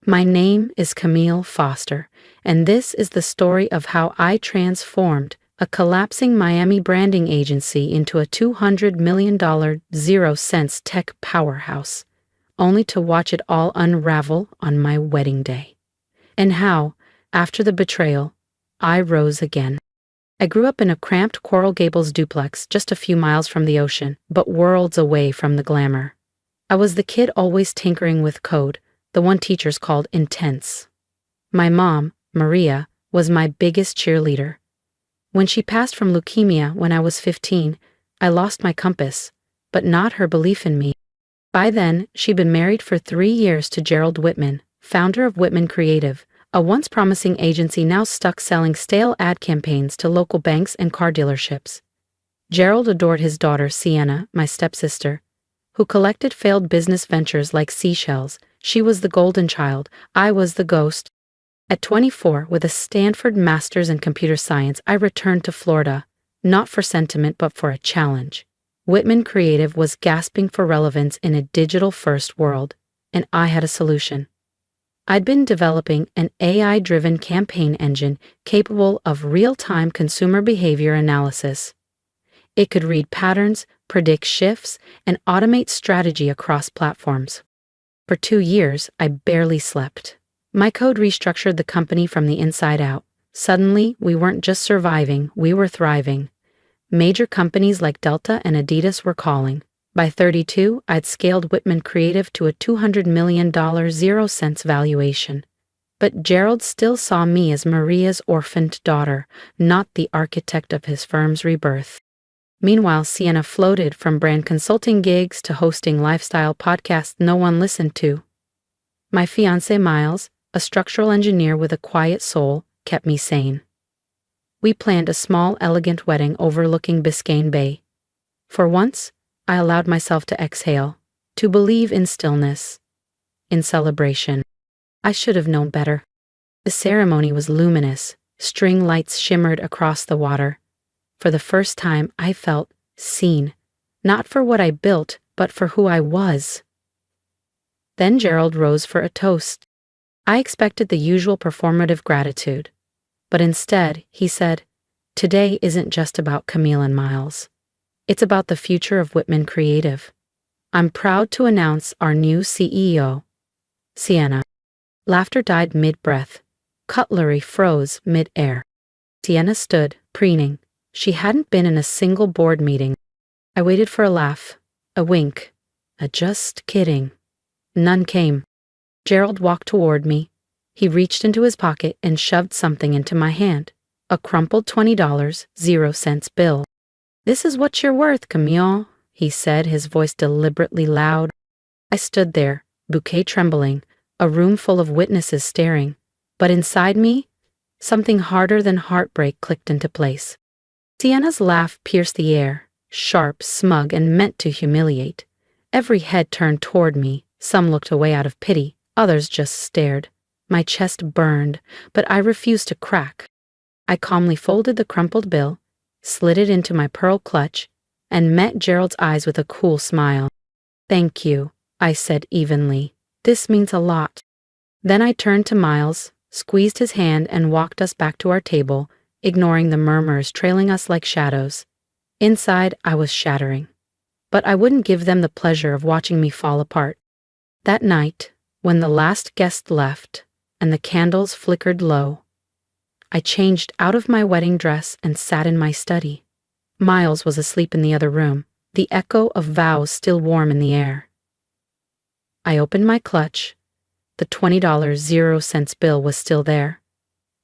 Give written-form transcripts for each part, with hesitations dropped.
My name is Camille Foster, and this is the story of how I transformed a collapsing Miami branding agency into a $200 million 0 cents tech powerhouse, only to watch it all unravel on my wedding day. And how, after the betrayal, I rose again. I grew up in a cramped Coral Gables duplex just a few miles from the ocean, but worlds away from the glamour. I was the kid always tinkering with code, the one teachers called intense. My mom, Maria, was my biggest cheerleader. When she passed from leukemia when I was 15, I lost my compass, but not her belief in me. By then, she'd been married for 3 years to Gerald Whitman, founder of Whitman Creative, a once promising agency now stuck selling stale ad campaigns to local banks and car dealerships. Gerald adored his daughter Sienna, my stepsister, who collected failed business ventures like seashells. She was the golden child, I was the ghost. At 24, with a Stanford master's in computer science, I returned to Florida, not for sentiment but for a challenge. Whitman Creative was gasping for relevance in a digital-first world, and I had a solution. I'd been developing an AI-driven campaign engine capable of real-time consumer behavior analysis. It could read patterns, predict shifts, and automate strategy across platforms. For 2 years, I barely slept. My code restructured the company from the inside out. Suddenly, we weren't just surviving, we were thriving. Major companies like Delta and Adidas were calling. By 32, I'd scaled Whitman Creative to a $200 million 0 cents valuation. But Gerald still saw me as Maria's orphaned daughter, not the architect of his firm's rebirth. Meanwhile, Sienna floated from brand consulting gigs to hosting lifestyle podcasts no one listened to. My fiancé Miles, a structural engineer with a quiet soul, kept me sane. We planned a small, elegant wedding overlooking Biscayne Bay. For once, I allowed myself to exhale, to believe in stillness, in celebration. I should have known better. The ceremony was luminous, string lights shimmered across the water. For the first time, I felt seen, not for what I built, but for who I was. Then Gerald rose for a toast. I expected the usual performative gratitude, but instead, he said, "Today isn't just about Camille and Miles. It's about the future of Whitman Creative. I'm proud to announce our new CEO, Sienna." Laughter died mid-breath. Cutlery froze mid-air. Sienna stood, preening. She hadn't been in a single board meeting. I waited for a laugh, a wink, a "just kidding." None came. Gerald walked toward me. He reached into his pocket and shoved something into my hand, a crumpled $20 0 cents bill. "This is what you're worth, Camille," he said, his voice deliberately loud. I stood there, bouquet trembling, a room full of witnesses staring. But inside me, something harder than heartbreak clicked into place. Sienna's laugh pierced the air, sharp, smug, and meant to humiliate. Every head turned toward me. Some looked away out of pity, others just stared. My chest burned, but I refused to crack. I calmly folded the crumpled bill, slid it into my pearl clutch, and met Gerald's eyes with a cool smile. "Thank you," I said evenly. "This means a lot." Then I turned to Miles, squeezed his hand, and walked us back to our table, ignoring the murmurs trailing us like shadows. Inside, I was shattering. But I wouldn't give them the pleasure of watching me fall apart. That night, when the last guest left and the candles flickered low, I changed out of my wedding dress and sat in my study. Miles was asleep in the other room, the echo of vows still warm in the air. I opened my clutch. The $20 0 cents bill was still there,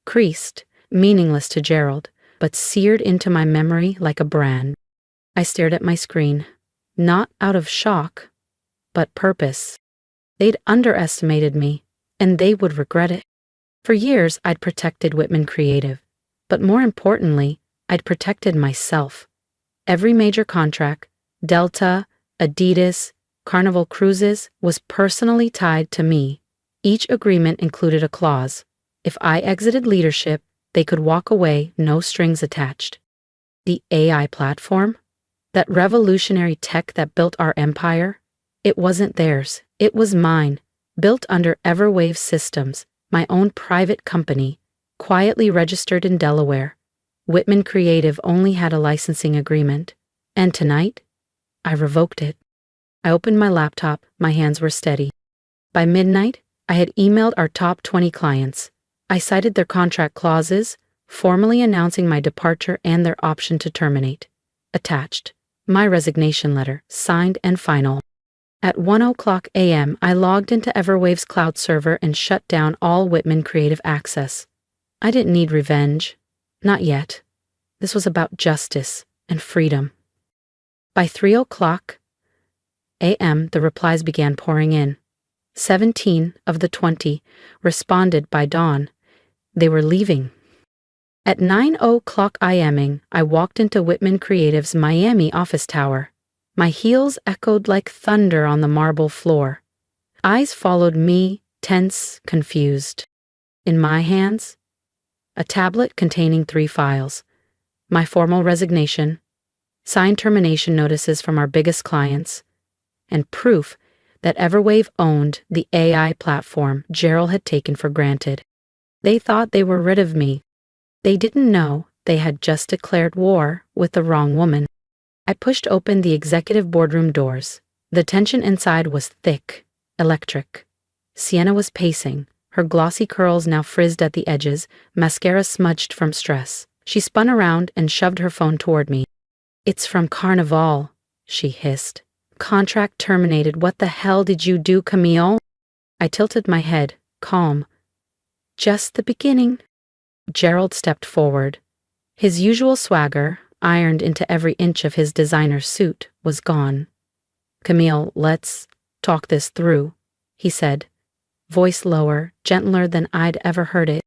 creased, meaningless to Gerald, but seared into my memory like a brand. I stared at my screen, not out of shock, but purpose. They'd underestimated me, and they would regret it. For years, I'd protected Whitman Creative, but more importantly, I'd protected myself. Every major contract, Delta, Adidas, Carnival Cruises, was personally tied to me. Each agreement included a clause. If I exited leadership, they could walk away, no strings attached. The AI platform? That revolutionary tech that built our empire? It wasn't theirs. It was mine. built under Everwave Systems, my own private company, quietly registered in Delaware. Whitman Creative only had a licensing agreement, and tonight, I revoked it. I opened my laptop, my hands were steady. By midnight, I had emailed our top 20 clients. I cited their contract clauses, formally announcing my departure and their option to terminate. Attached, my resignation letter, signed and final. At 1:00 a.m., I logged into Everwave's cloud server and shut down all Whitman Creative access. I didn't need revenge. Not yet. This was about justice and freedom. By 3:00 a.m., the replies began pouring in. 17 of the 20 responded by dawn. They were leaving. At 9:00 a.m., I walked into Whitman Creative's Miami office tower. My heels echoed like thunder on the marble floor. Eyes followed me, tense, confused. In my hands, a tablet containing 3 files. My formal resignation, signed termination notices from our biggest clients, and proof that Everwave owned the AI platform Gerald had taken for granted. They thought they were rid of me. They didn't know they had just declared war with the wrong woman. I pushed open the executive boardroom doors. The tension inside was thick, electric. Sienna was pacing, her glossy curls now frizzed at the edges, mascara smudged from stress. She spun around and shoved her phone toward me. "It's from Carnival," she hissed. "Contract terminated. What the hell did you do, Camille?" I tilted my head, calm. "Just the beginning." Gerald stepped forward. His usual swagger, ironed into every inch of his designer suit, was gone. "Camille, let's talk this through," he said, voice lower, gentler than I'd ever heard it.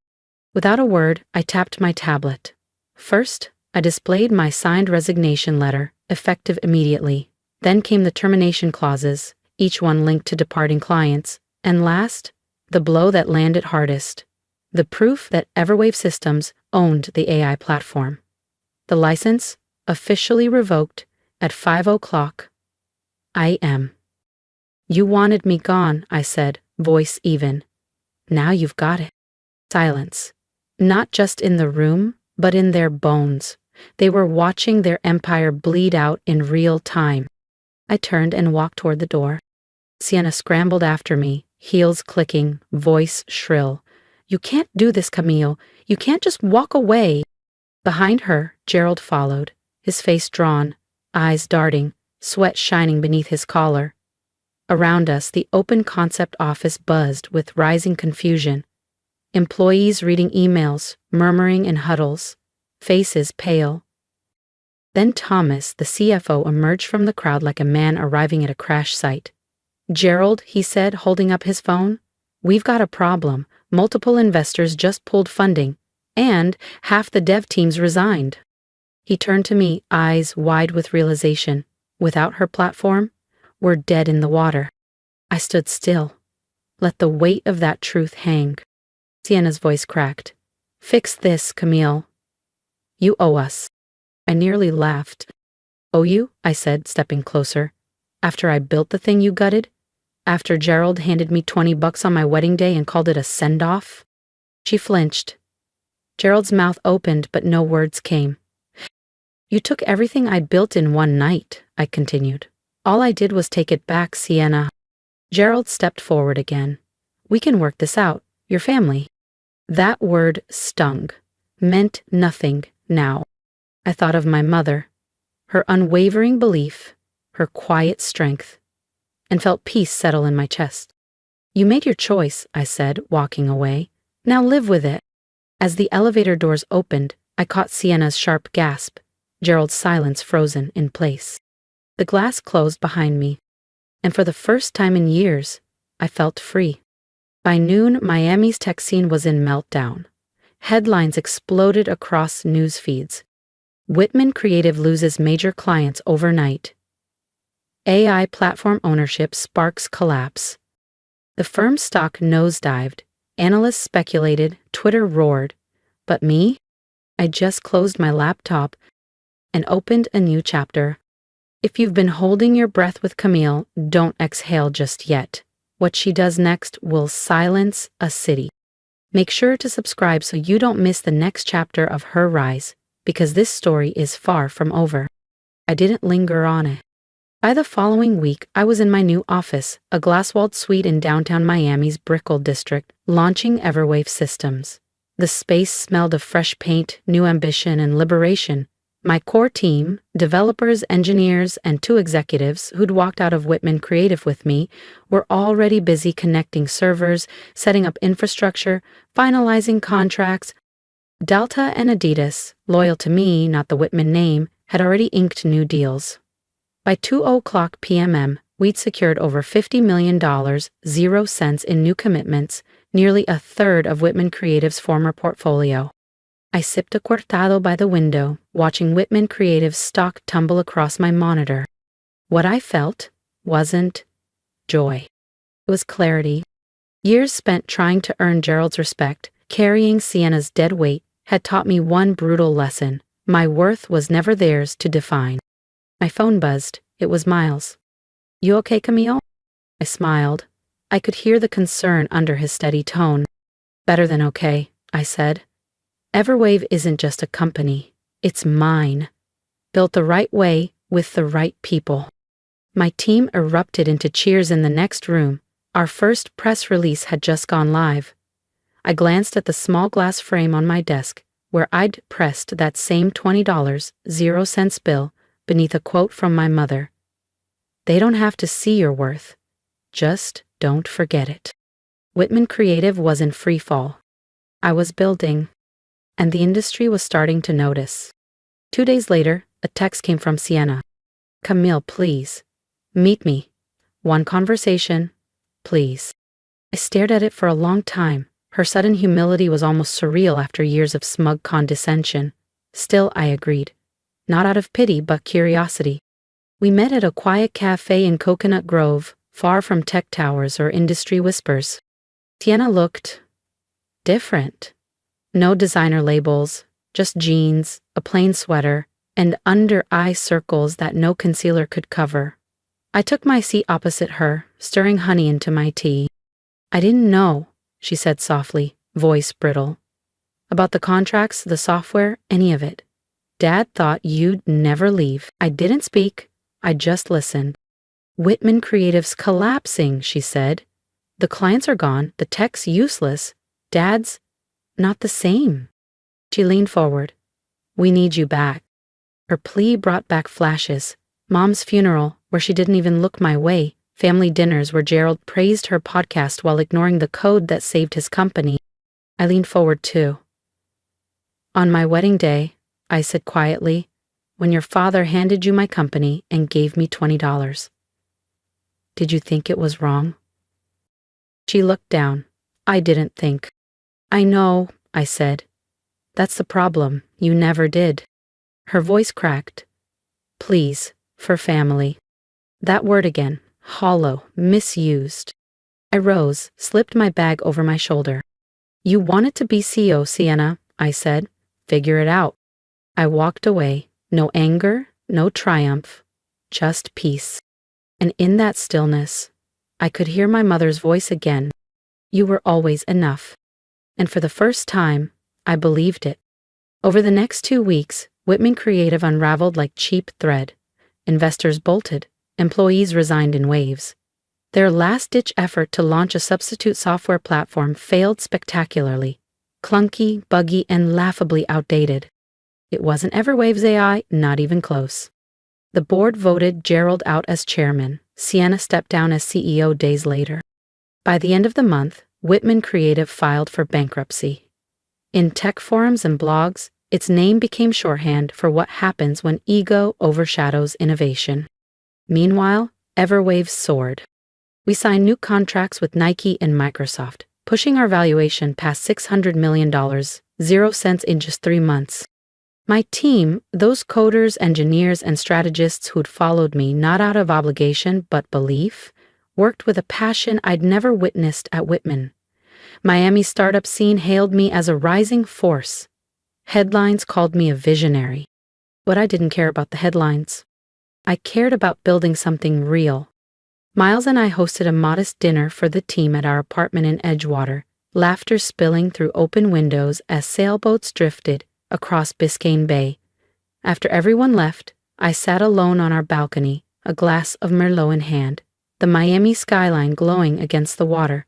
Without a word, I tapped my tablet. First, I displayed my signed resignation letter, effective immediately. Then came the termination clauses, each one linked to departing clients. And last, the blow that landed hardest. The proof that Everwave Systems owned the AI platform. The license, officially revoked at 5:00 a.m. "You wanted me gone," I said, voice even. "Now you've got it." Silence. Not just in the room, but in their bones. They were watching their empire bleed out in real time. I turned and walked toward the door. Sienna scrambled after me, heels clicking, voice shrill. "You can't do this, Camille. You can't just walk away." Behind her, Gerald followed, his face drawn, eyes darting, sweat shining beneath his collar. Around us, the open concept office buzzed with rising confusion. Employees reading emails, murmuring in huddles, faces pale. Then Thomas, the CFO, emerged from the crowd like a man arriving at a crash site. "Gerald," he said, holding up his phone, "we've got a problem. Multiple investors just pulled funding, and half the dev teams resigned." He turned to me, eyes wide with realization. Without her platform, we're dead in the water. I stood still. Let the weight of that truth hang. Sienna's voice cracked. "Fix this, Camille. You owe us." I nearly laughed. "Owe you?" I said, stepping closer. "After I built the thing you gutted? After Gerald handed me $20 on my wedding day and called it a send-off?" She flinched. Gerald's mouth opened, but no words came. "You took everything I'd built in one night," I continued. "All I did was take it back, Sienna." Gerald stepped forward again. "We can work this out. Your family." That word stung, meant nothing now. I thought of my mother, her unwavering belief, her quiet strength, and felt peace settle in my chest. "You made your choice," I said, walking away. "Now live with it." As the elevator doors opened, I caught Sienna's sharp gasp, Gerald's silence frozen in place. The glass closed behind me, and for the first time in years, I felt free. By noon, Miami's tech scene was in meltdown. Headlines exploded across news feeds. Whitman Creative loses major clients overnight. AI platform ownership sparks collapse. The firm's stock nosedived. Analysts speculated, Twitter roared. But me? I just closed my laptop and opened a new chapter. If you've been holding your breath with Camille, don't exhale just yet. What she does next will silence a city. Make sure to subscribe so you don't miss the next chapter of her rise, because this story is far from over. I didn't linger on it. By the following week, I was in my new office, a glass-walled suite in downtown Miami's Brickell district, launching Everwave systems. The space smelled of fresh paint, new ambition, and liberation. My core team, developers, engineers, and 2 executives who'd walked out of Whitman Creative with me, were already busy connecting servers, setting up infrastructure, finalizing contracts. Delta and Adidas, loyal to me, not the Whitman name, had already inked new deals. By 2:00 p.m., we'd secured over $50 million, 0 cents in new commitments, nearly a third of Whitman Creative's former portfolio. I sipped a cortado by the window, watching Whitman Creative's stock tumble across my monitor. What I felt wasn't joy. It was clarity. Years spent trying to earn Gerald's respect, carrying Sienna's dead weight, had taught me one brutal lesson. My worth was never theirs to define. My phone buzzed. It was Miles. "You okay, Camille?" I smiled. I could hear the concern under his steady tone. "Better than okay," I said. "Everwave isn't just a company. It's mine. Built the right way, with the right people." My team erupted into cheers in the next room. Our first press release had just gone live. I glanced at the small glass frame on my desk, where I'd pressed that same $20, 0 cents bill, beneath a quote from my mother. "They don't have to see your worth. Just don't forget it." Whitman Creative was in free fall. I was building, and the industry was starting to notice. 2 days later, a text came from Sienna. "Camille, please. Meet me. One conversation, please." I stared at it for a long time. Her sudden humility was almost surreal after years of smug condescension. Still, I agreed. Not out of pity, but curiosity. We met at a quiet cafe in Coconut Grove, far from tech towers or industry whispers. Sienna looked different. No designer labels, just jeans, a plain sweater, and under-eye circles that no concealer could cover. I took my seat opposite her, stirring honey into my tea. "I didn't know," she said softly, voice brittle. "About the contracts, the software, any of it. Dad thought you'd never leave." I didn't speak. I just listened. "Whitman Creative's collapsing," she said. "The clients are gone, the tech's useless. Dad's not the same." She leaned forward. "We need you back." Her plea brought back flashes. Mom's funeral, where she didn't even look my way. Family dinners where Gerald praised her podcast while ignoring the code that saved his company. I leaned forward too. "On my wedding day," I said quietly, "when your father handed you my company and gave me $20. Did you think it was wrong?" She looked down. "I didn't think." "I know," I said. "That's the problem. You never did." Her voice cracked. "Please, for family." That word again, hollow, misused. I rose, slipped my bag over my shoulder. "You wanted to be CEO, Sienna," I said. "Figure it out." I walked away. No anger, no triumph, just peace. And in that stillness, I could hear my mother's voice again. "You were always enough." And for the first time, I believed it. Over the next 2 weeks, Whitman Creative unraveled like cheap thread. Investors bolted. Employees resigned in waves. Their last-ditch effort to launch a substitute software platform failed spectacularly. Clunky, buggy, and laughably outdated. It wasn't Everwave's AI, not even close. The board voted Gerald out as chairman. Sienna stepped down as CEO days later. By the end of the month, Whitman Creative filed for bankruptcy. In tech forums and blogs, its name became shorthand for what happens when ego overshadows innovation. Meanwhile, Everwave soared. We signed new contracts with Nike and Microsoft, pushing our valuation past $600 million, 0 cents in just 3 months. My team, those coders, engineers, and strategists who'd followed me not out of obligation but belief, worked with a passion I'd never witnessed at Whitman. Miami's startup scene hailed me as a rising force. Headlines called me a visionary. But I didn't care about the headlines. I cared about building something real. Miles and I hosted a modest dinner for the team at our apartment in Edgewater, laughter spilling through open windows as sailboats drifted across Biscayne Bay. After everyone left, I sat alone on our balcony, a glass of Merlot in hand, the Miami skyline glowing against the water.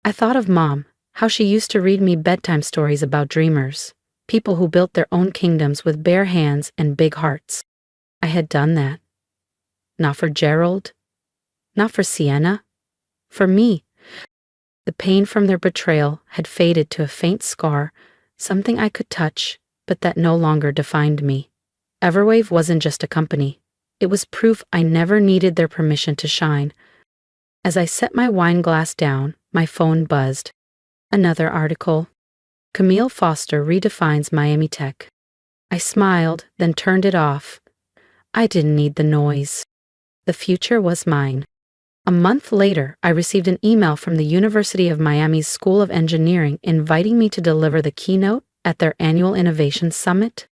I thought of Mom, how she used to read me bedtime stories about dreamers, people who built their own kingdoms with bare hands and big hearts. I had done that. Not for Gerald, not for Sienna, for me. The pain from their betrayal had faded to a faint scar, something I could touch, but that no longer defined me. Everwave wasn't just a company. It was proof I never needed their permission to shine. As I set my wine glass down, my phone buzzed. Another article. Camille Foster redefines Miami tech. I smiled, then turned it off. I didn't need the noise. The future was mine. A month later, I received an email from the University of Miami's School of Engineering inviting me to deliver the keynote at their annual Innovation Summit.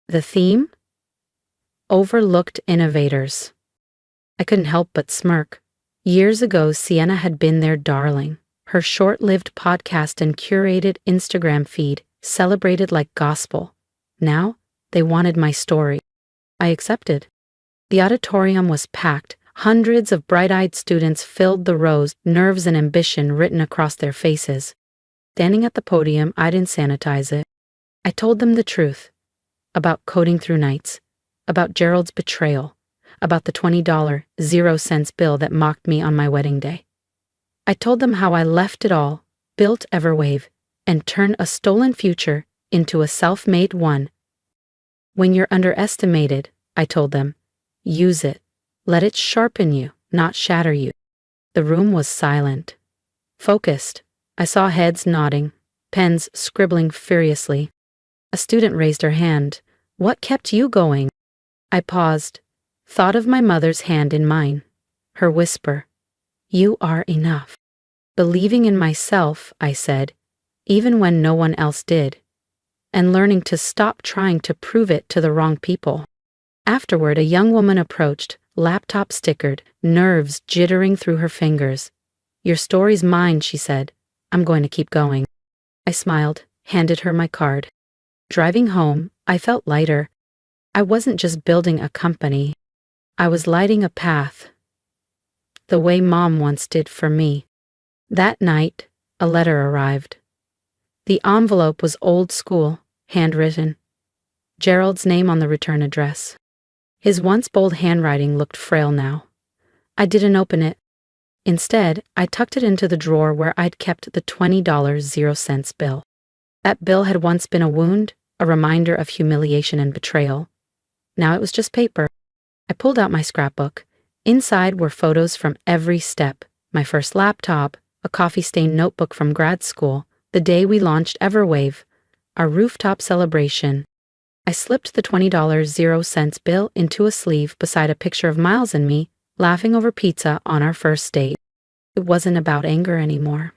The theme? Overlooked Innovators. I couldn't help but smirk. Years ago, Sienna had been their darling. Her short-lived podcast and curated Instagram feed celebrated like gospel. Now, they wanted my story. I accepted. The auditorium was packed. Hundreds of bright-eyed students filled the rows, nerves and ambition written across their faces. Standing at the podium, I didn't sanitize it. I told them the truth. About coding through nights. About Gerald's betrayal. About the $20 0 cents bill that mocked me on my wedding day. I told them how I left it all, built Everwave, and turned a stolen future into a self-made one. When you're underestimated, I told them, use it. Let it sharpen you, not shatter you. The room was silent. Focused. I saw heads nodding, pens scribbling furiously. A student raised her hand. What kept you going? I paused, thought of my mother's hand in mine. Her whisper, you are enough. Believing in myself, I said, even when no one else did. And learning to stop trying to prove it to the wrong people. Afterward, a young woman approached, laptop stickered, nerves jittering through her fingers. Your story's mine, she said. I'm going to keep going. I smiled, handed her my card. Driving home, I felt lighter. I wasn't just building a company. I was lighting a path. The way Mom once did for me. That night, a letter arrived. The envelope was old school, handwritten. Gerald's name on the return address. His once bold handwriting looked frail now. I didn't open it. Instead, I tucked it into the drawer where I'd kept the $20 0 cents bill. That bill had once been a wound, a reminder of humiliation and betrayal. Now it was just paper. I pulled out my scrapbook. Inside were photos from every step. My first laptop, a coffee-stained notebook from grad school, the day we launched Everwave, our rooftop celebration. I slipped the $20 0 cents bill into a sleeve beside a picture of Miles and me, laughing over pizza on our first date. It wasn't about anger anymore.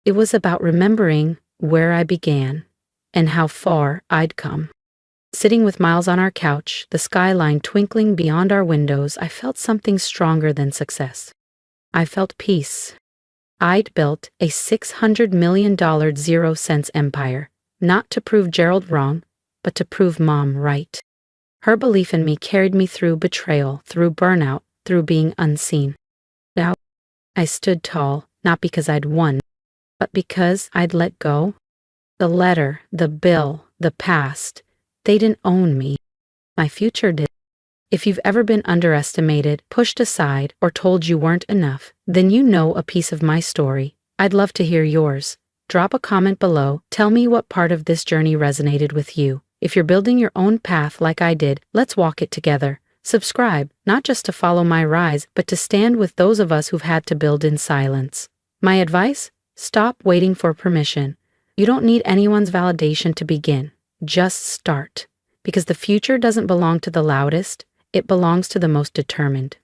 It was about remembering where I began and how far I'd come. Sitting with Miles on our couch, the skyline twinkling beyond our windows, I felt something stronger than success. I felt peace. I'd built a $600 million 0 cents empire, not to prove Gerald wrong, but to prove Mom right. Her belief in me carried me through betrayal, through burnout, through being unseen. Now, I stood tall, not because I'd won, but because I'd let go. The letter, the bill, the past, they didn't own me. My future did. If you've ever been underestimated, pushed aside, or told you weren't enough, then you know a piece of my story. I'd love to hear yours. Drop a comment below. Tell me what part of this journey resonated with you. If you're building your own path like I did, let's walk it together. Subscribe, not just to follow my rise, but to stand with those of us who've had to build in silence. My advice? Stop waiting for permission. You don't need anyone's validation to begin. Just start. Because the future doesn't belong to the loudest, it belongs to the most determined.